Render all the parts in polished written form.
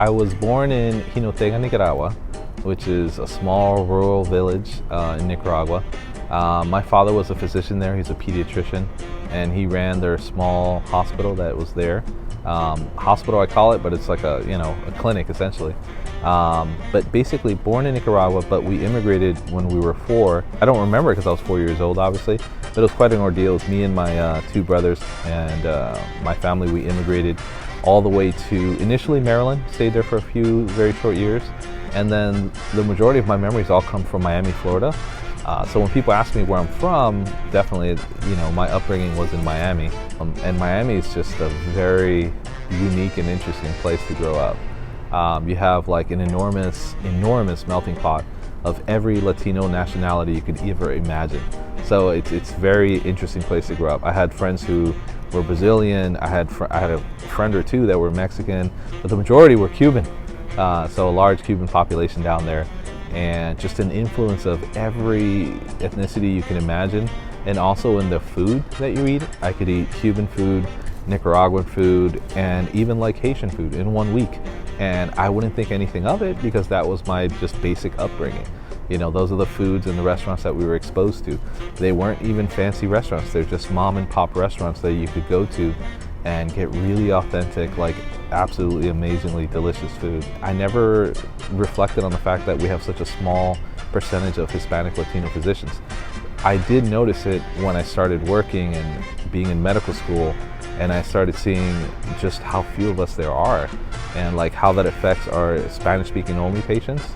I was born in Nicaragua, which is a small rural village in Nicaragua. My father was a physician there. He's a pediatrician, and he ran their small hospital that was there. Hospital, I call it, but it's like a clinic essentially. But basically born in Nicaragua, but we immigrated when we were 4. I don't remember because I was 4 years old, obviously, but it was quite an ordeal. It was me and my 2 brothers and my family. We immigrated all the way to initially Maryland, stayed there for a few very short years, and then the majority of my memories all come from Miami, Florida. So when people ask me where I'm from, definitely, my upbringing was in Miami. And Miami is just a very unique and interesting place to grow up. You have like an enormous melting pot of every Latino nationality you could ever imagine. So it's a very interesting place to grow up. I had friends who were Brazilian. I had a friend or 2 that were Mexican, but the majority were Cuban. So a large Cuban population down there, and just an influence of every ethnicity you can imagine. And also in the food that you eat, I could eat Cuban food, Nicaraguan food, and even like Haitian food in 1 week. And I wouldn't think anything of it because that was my just basic upbringing. Those are the foods and the restaurants that we were exposed to. They weren't even fancy restaurants. They're just mom and pop restaurants that you could go to and get really authentic, like absolutely amazingly delicious food. I never reflected on the fact that we have such a small percentage of Hispanic Latino physicians. I did notice it when I started working and being in medical school, and I started seeing just how few of us there are and like how that affects our Spanish-speaking only patients.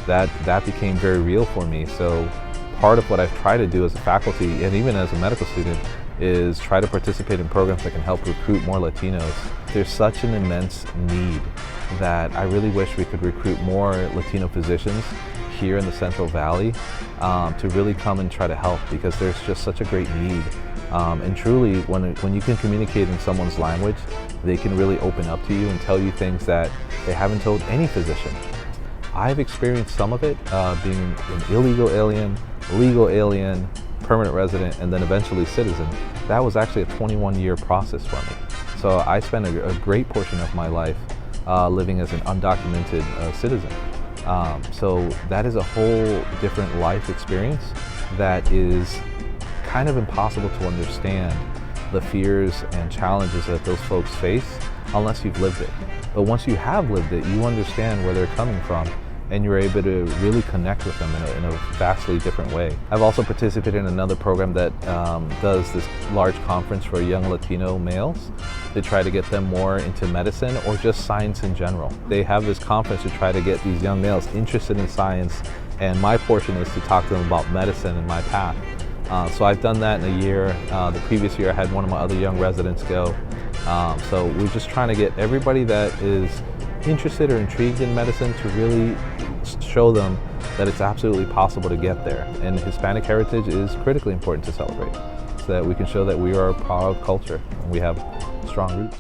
That became very real for me. So part of what I've tried to do as a faculty and even as a medical student is try to participate in programs that can help recruit more Latinos. There's such an immense need that I really wish we could recruit more Latino physicians here in the Central Valley to really come and try to help, because there's just such a great need. And truly, when you can communicate in someone's language, they can really open up to you and tell you things that they haven't told any physician. I've experienced some of it, being an illegal alien, legal alien, permanent resident, and then eventually citizen. That was actually a 21-year process for me. So I spent a great portion of my life living as an undocumented citizen. So that is a whole different life experience that is kind of impossible to understand the fears and challenges that those folks face unless you've lived it. But once you have lived it, you understand where they're coming from, and you're able to really connect with them in a vastly different way. I've also participated in another program that does this large conference for young Latino males to try to get them more into medicine or just science in general. They have this conference to try to get these young males interested in science, and my portion is to talk to them about medicine and my path. So I've done that in a year. The previous year I had one of my other young residents go. So we're just trying to get everybody that is interested or intrigued in medicine to really show them that it's absolutely possible to get there. And Hispanic heritage is critically important to celebrate, so that we can show that we are a proud culture and we have strong roots.